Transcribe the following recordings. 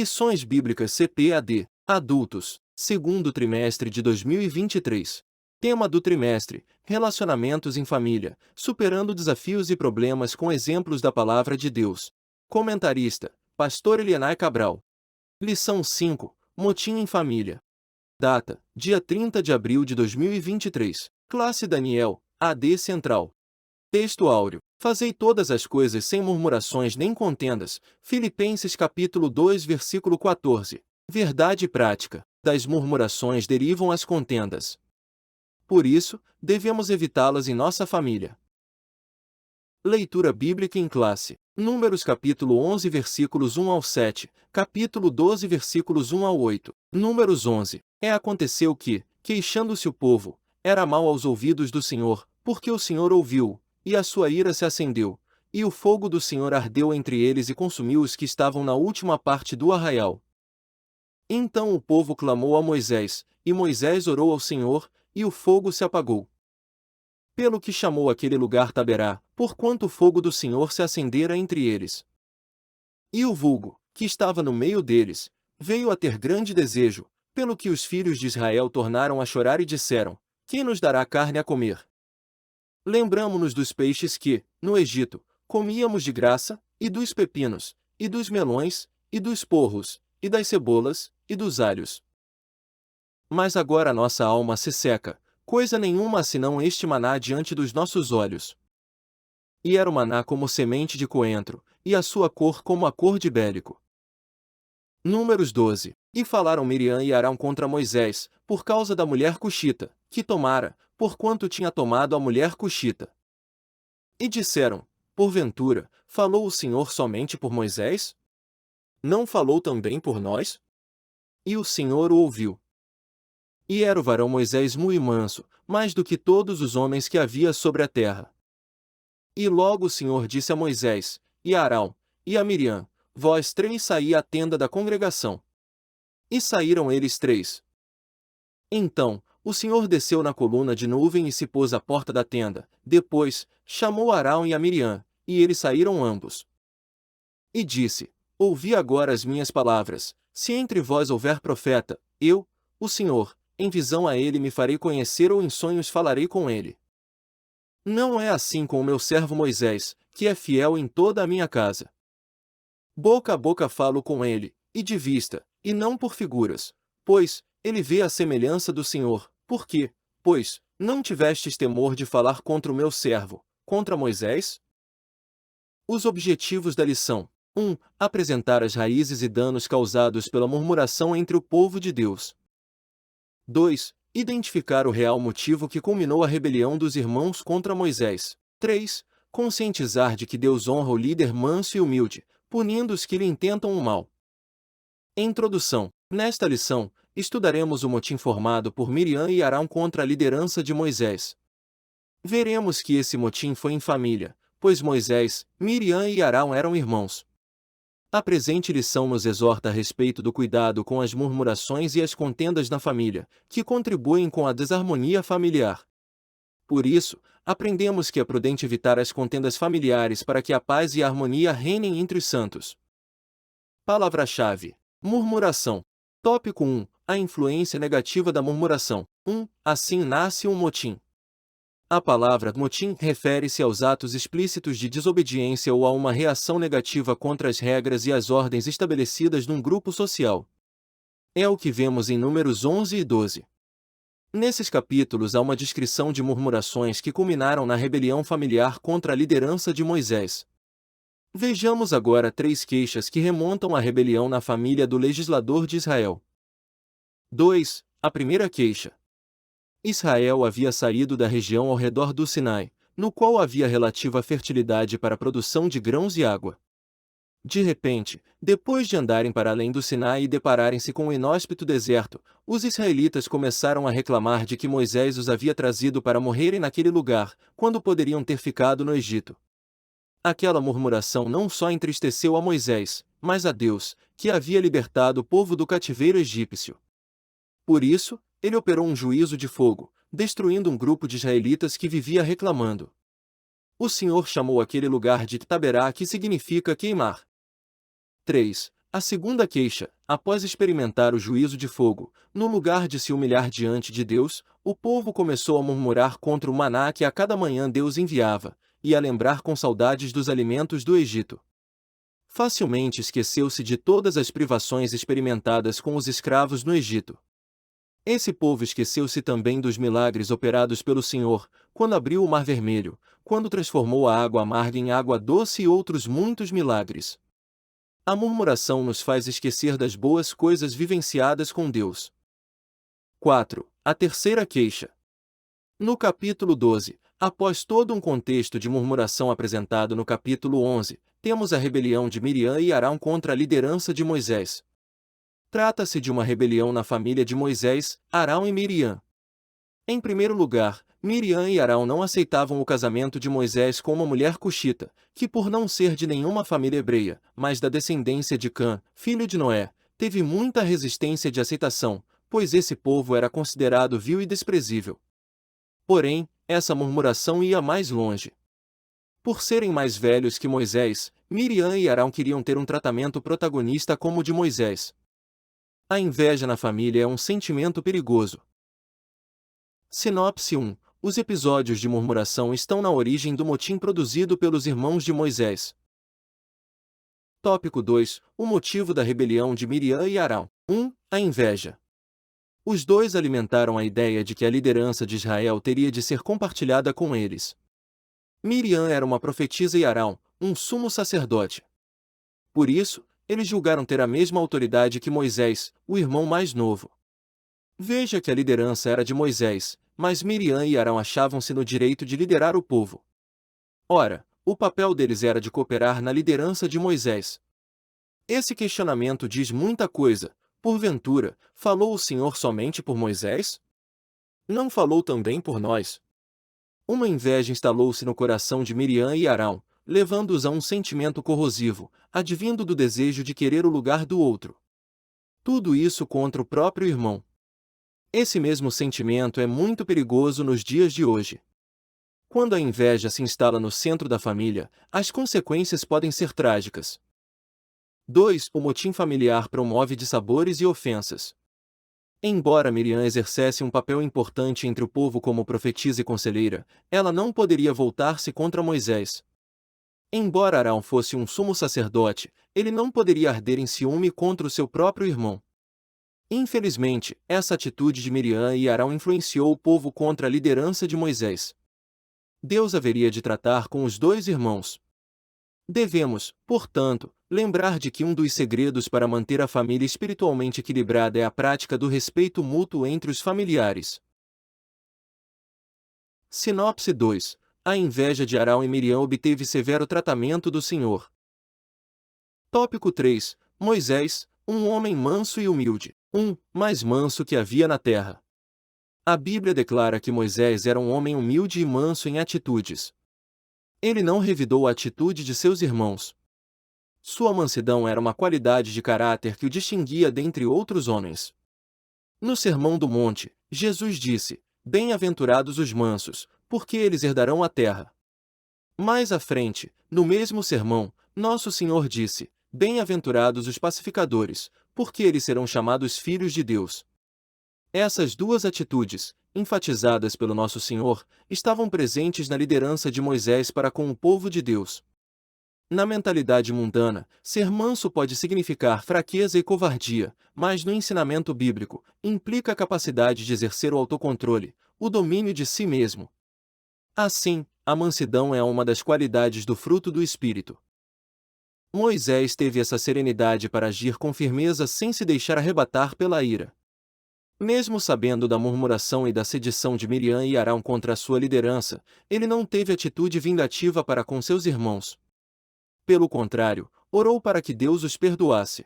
Lições Bíblicas CPAD, Adultos, segundo trimestre de 2023. Tema do trimestre: Relacionamentos em família, superando desafios e problemas com exemplos da Palavra de Deus. Comentarista: Pastor Elianai Cabral. Lição 5: Motim em família. Data: dia 30 de abril de 2023. Classe Daniel, AD Central. Texto áureo: Fazei todas as coisas sem murmurações nem contendas. Filipenses capítulo 2 versículo 14. Verdade prática: das murmurações derivam as contendas. Por isso, devemos evitá-las em nossa família. Leitura bíblica em classe. Números capítulo 11 versículos 1 ao 7, capítulo 12 versículos 1 ao 8. Números 11. Aconteceu que, queixando-se o povo, era mal aos ouvidos do Senhor, porque o Senhor ouviu, e a sua ira se acendeu, e o fogo do Senhor ardeu entre eles e consumiu os que estavam na última parte do arraial. Então o povo clamou a Moisés, e Moisés orou ao Senhor, e o fogo se apagou. Pelo que chamou aquele lugar Taberá, porquanto o fogo do Senhor se acendera entre eles. E o vulgo, que estava no meio deles, veio a ter grande desejo, pelo que os filhos de Israel tornaram a chorar e disseram: Quem nos dará carne a comer? Lembramo-nos dos peixes que, no Egito, comíamos de graça, e dos pepinos, e dos melões, e dos porros, e das cebolas, e dos alhos. Mas agora nossa alma se seca, coisa nenhuma senão este maná diante dos nossos olhos. E era o maná como semente de coentro, e a sua cor como a cor de bélico. Números 12. E falaram Miriam e Arão contra Moisés, por causa da mulher cuxita, que tomara, porquanto tinha tomado a mulher cuxita. E disseram: Porventura, falou o Senhor somente por Moisés? Não falou também por nós? E o Senhor o ouviu. E era o varão Moisés muito manso, mais do que todos os homens que havia sobre a terra. E logo o Senhor disse a Moisés, e a Arão, e a Miriam: Vós três saí à tenda da congregação. E saíram eles três. Então, o Senhor desceu na coluna de nuvem e se pôs à porta da tenda. Depois, chamou Arão e a Miriam, e eles saíram ambos. E disse: Ouvi agora as minhas palavras. Se entre vós houver profeta, eu, o Senhor, em visão a ele me farei conhecer ou em sonhos falarei com ele. Não é assim com o meu servo Moisés, que é fiel em toda a minha casa. Boca a boca falo com ele, e de vista, e não por figuras, pois ele vê a semelhança do Senhor. Por quê, pois, não tivestes temor de falar contra o meu servo, contra Moisés? Os objetivos da lição: 1. Apresentar as raízes e danos causados pela murmuração entre o povo de Deus. 2. Identificar o real motivo que culminou a rebelião dos irmãos contra Moisés. 3. Conscientizar de que Deus honra o líder manso e humilde, punindo os que lhe intentam o mal. Introdução. Nesta lição, estudaremos o motim formado por Miriam e Arão contra a liderança de Moisés. Veremos que esse motim foi em família, pois Moisés, Miriam e Arão eram irmãos. A presente lição nos exorta a respeito do cuidado com as murmurações e as contendas na família, que contribuem com a desarmonia familiar. Por isso, aprendemos que é prudente evitar as contendas familiares para que a paz e a harmonia reinem entre os santos. Palavra-chave: murmuração. Tópico 1. A influência negativa da murmuração. 1. Assim nasce um motim. A palavra motim refere-se aos atos explícitos de desobediência ou a uma reação negativa contra as regras e as ordens estabelecidas num grupo social. É o que vemos em Números 11 e 12. Nesses capítulos há uma descrição de murmurações que culminaram na rebelião familiar contra a liderança de Moisés. Vejamos agora 3 queixas que remontam à rebelião na família do legislador de Israel. 2. A primeira queixa. Israel havia saído da região ao redor do Sinai, no qual havia relativa fertilidade para a produção de grãos e água. De repente, depois de andarem para além do Sinai e depararem-se com o inóspito deserto, os israelitas começaram a reclamar de que Moisés os havia trazido para morrerem naquele lugar, quando poderiam ter ficado no Egito. Aquela murmuração não só entristeceu a Moisés, mas a Deus, que havia libertado o povo do cativeiro egípcio. Por isso, ele operou um juízo de fogo, destruindo um grupo de israelitas que vivia reclamando. O Senhor chamou aquele lugar de Taberá, que significa queimar. 3. A segunda queixa: após experimentar o juízo de fogo, no lugar de se humilhar diante de Deus, o povo começou a murmurar contra o maná que a cada manhã Deus enviava, e a lembrar com saudades dos alimentos do Egito. Facilmente esqueceu-se de todas as privações experimentadas com os escravos no Egito. Esse povo esqueceu-se também dos milagres operados pelo Senhor, quando abriu o Mar Vermelho, quando transformou a água amarga em água doce e outros muitos milagres. A murmuração nos faz esquecer das boas coisas vivenciadas com Deus. 4. A terceira queixa. No capítulo 12, após todo um contexto de murmuração apresentado no capítulo 11, temos a rebelião de Miriam e Arão contra a liderança de Moisés. Trata-se de uma rebelião na família de Moisés, Arão e Miriam. Em primeiro lugar, Miriam e Arão não aceitavam o casamento de Moisés com uma mulher cuxita, que por não ser de nenhuma família hebreia, mas da descendência de Cã, filho de Noé, teve muita resistência de aceitação, pois esse povo era considerado vil e desprezível. Porém, essa murmuração ia mais longe. Por serem mais velhos que Moisés, Miriam e Arão queriam ter um tratamento protagonista como o de Moisés. A inveja na família é um sentimento perigoso. Sinopse 1. Os episódios de murmuração estão na origem do motim produzido pelos irmãos de Moisés. Tópico 2. O motivo da rebelião de Miriam e Arão. 1. A inveja. Os dois alimentaram a ideia de que a liderança de Israel teria de ser compartilhada com eles. Miriam era uma profetisa e Arão, um sumo sacerdote. Por isso, eles julgaram ter a mesma autoridade que Moisés, o irmão mais novo. Veja que a liderança era de Moisés, mas Miriam e Arão achavam-se no direito de liderar o povo. Ora, o papel deles era de cooperar na liderança de Moisés. Esse questionamento diz muita coisa. Porventura, falou o Senhor somente por Moisés? Não falou também por nós? Uma inveja instalou-se no coração de Miriam e Arão, levando-os a um sentimento corrosivo, advindo do desejo de querer o lugar do outro. Tudo isso contra o próprio irmão. Esse mesmo sentimento é muito perigoso nos dias de hoje. Quando a inveja se instala no centro da família, as consequências podem ser trágicas. 2. O motim familiar promove dissabores e ofensas. Embora Miriam exercesse um papel importante entre o povo como profetisa e conselheira, ela não poderia voltar-se contra Moisés. Embora Arão fosse um sumo sacerdote, ele não poderia arder em ciúme contra o seu próprio irmão. Infelizmente, essa atitude de Miriam e Arão influenciou o povo contra a liderança de Moisés. Deus haveria de tratar com os dois irmãos. Devemos, portanto, lembrar de que um dos segredos para manter a família espiritualmente equilibrada é a prática do respeito mútuo entre os familiares. Sinopse 2. A inveja de Arão e Miriam obteve severo tratamento do Senhor. Tópico 3. Moisés, um homem manso e humilde. Mais manso que havia na terra. A Bíblia declara que Moisés era um homem humilde e manso em atitudes. Ele não revidou a atitude de seus irmãos. Sua mansidão era uma qualidade de caráter que o distinguia dentre outros homens. No Sermão do Monte, Jesus disse: Bem-aventurados os mansos, porque eles herdarão a terra. Mais à frente, no mesmo sermão, Nosso Senhor disse: Bem-aventurados os pacificadores, porque eles serão chamados filhos de Deus. Essas duas atitudes, enfatizadas pelo Nosso Senhor, estavam presentes na liderança de Moisés para com o povo de Deus. Na mentalidade mundana, ser manso pode significar fraqueza e covardia, mas no ensinamento bíblico, implica a capacidade de exercer o autocontrole, o domínio de si mesmo. Assim, a mansidão é uma das qualidades do fruto do Espírito. Moisés teve essa serenidade para agir com firmeza sem se deixar arrebatar pela ira. Mesmo sabendo da murmuração e da sedição de Miriam e Arão contra a sua liderança, ele não teve atitude vingativa para com seus irmãos. Pelo contrário, orou para que Deus os perdoasse.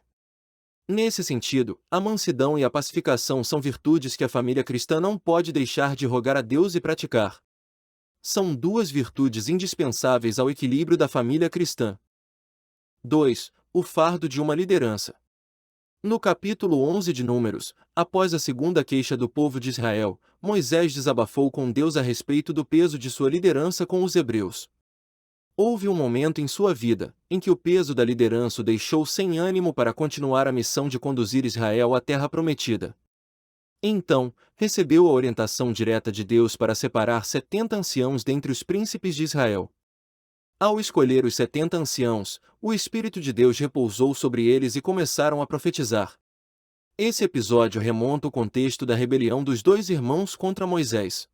Nesse sentido, a mansidão e a pacificação são virtudes que a família cristã não pode deixar de rogar a Deus e praticar. São duas virtudes indispensáveis ao equilíbrio da família cristã. 2. O fardo de uma liderança. No capítulo 11 de Números, após a segunda queixa do povo de Israel, Moisés desabafou com Deus a respeito do peso de sua liderança com os hebreus. Houve um momento em sua vida em que o peso da liderança o deixou sem ânimo para continuar a missão de conduzir Israel à Terra Prometida. Então, recebeu a orientação direta de Deus para separar 70 anciãos dentre os príncipes de Israel. Ao escolher os 70 anciãos, o Espírito de Deus repousou sobre eles e começaram a profetizar. Esse episódio remonta o contexto da rebelião dos dois irmãos contra Moisés.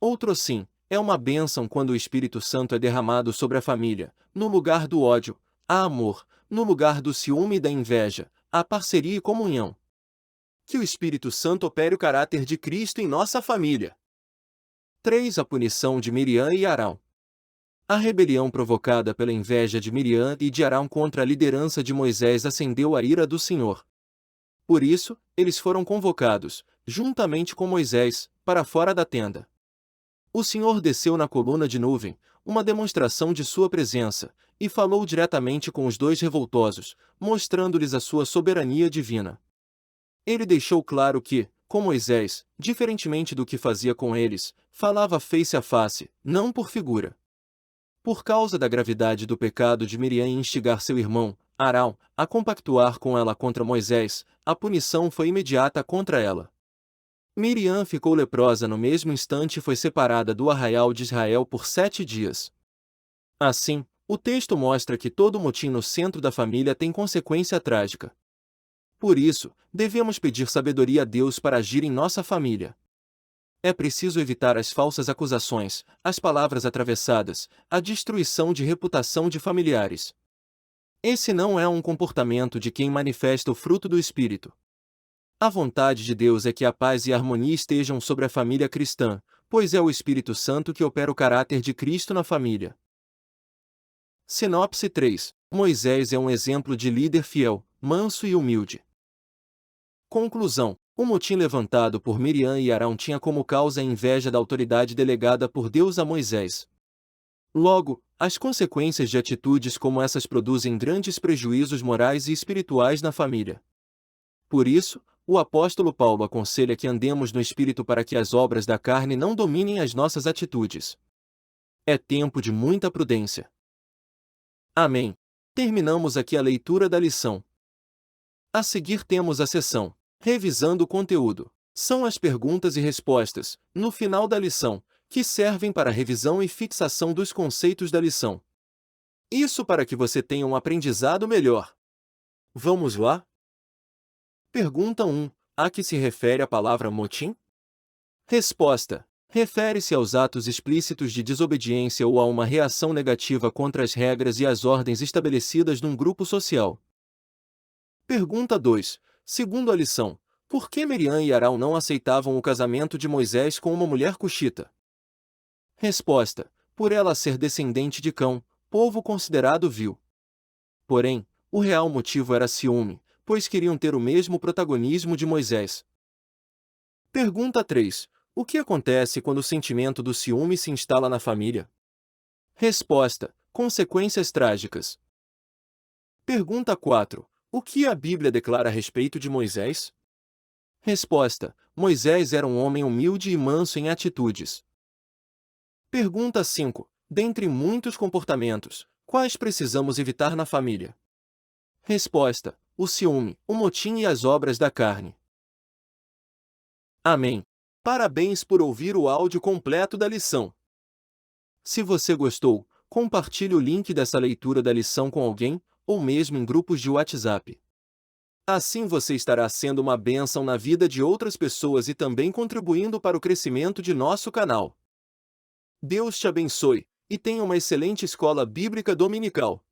Outro sim, é uma bênção quando o Espírito Santo é derramado sobre a família, no lugar do ódio, há amor, no lugar do ciúme e da inveja, há parceria e comunhão. Que o Espírito Santo opere o caráter de Cristo em nossa família. 3. A punição de Miriam e Arão. A rebelião provocada pela inveja de Miriam e de Arão contra a liderança de Moisés acendeu a ira do Senhor. Por isso, eles foram convocados, juntamente com Moisés, para fora da tenda. O Senhor desceu na coluna de nuvem, uma demonstração de sua presença, e falou diretamente com os dois revoltosos, mostrando-lhes a sua soberania divina. Ele deixou claro que, com Moisés, diferentemente do que fazia com eles, falava face a face, não por figura. Por causa da gravidade do pecado de Miriam em instigar seu irmão, Arão, a compactuar com ela contra Moisés, a punição foi imediata contra ela. Miriam ficou leprosa no mesmo instante e foi separada do arraial de Israel por 7 dias. Assim, o texto mostra que todo motim no centro da família tem consequência trágica. Por isso, devemos pedir sabedoria a Deus para agir em nossa família. É preciso evitar as falsas acusações, as palavras atravessadas, a destruição de reputação de familiares. Esse não é um comportamento de quem manifesta o fruto do Espírito. A vontade de Deus é que a paz e a harmonia estejam sobre a família cristã, pois é o Espírito Santo que opera o caráter de Cristo na família. Sinopse 3. Moisés é um exemplo de líder fiel, manso e humilde. Conclusão. O motim levantado por Miriam e Arão tinha como causa a inveja da autoridade delegada por Deus a Moisés. Logo, as consequências de atitudes como essas produzem grandes prejuízos morais e espirituais na família. Por isso, o apóstolo Paulo aconselha que andemos no Espírito para que as obras da carne não dominem as nossas atitudes. É tempo de muita prudência. Amém. Terminamos aqui a leitura da lição. A seguir temos a seção Revisando o conteúdo. São as perguntas e respostas, no final da lição, que servem para a revisão e fixação dos conceitos da lição. Isso para que você tenha um aprendizado melhor. Vamos lá? Pergunta 1. A que se refere a palavra motim? Resposta. Refere-se aos atos explícitos de desobediência ou a uma reação negativa contra as regras e as ordens estabelecidas num grupo social. Pergunta 2. Segundo a lição, por que Miriam e Arão não aceitavam o casamento de Moisés com uma mulher cuxita? Resposta. Por ela ser descendente de Cão, povo considerado vil. Porém, o real motivo era ciúme, pois queriam ter o mesmo protagonismo de Moisés. Pergunta 3. O que acontece quando o sentimento do ciúme se instala na família? Resposta. Consequências trágicas. Pergunta 4. O que a Bíblia declara a respeito de Moisés? Resposta. Moisés era um homem humilde e manso em atitudes. Pergunta 5. Dentre muitos comportamentos, quais precisamos evitar na família? Resposta. O ciúme, o motim e as obras da carne. Amém. Parabéns por ouvir o áudio completo da lição. Se você gostou, compartilhe o link dessa leitura da lição com alguém, ou mesmo em grupos de WhatsApp. Assim você estará sendo uma bênção na vida de outras pessoas e também contribuindo para o crescimento de nosso canal. Deus te abençoe, e tenha uma excelente escola bíblica dominical.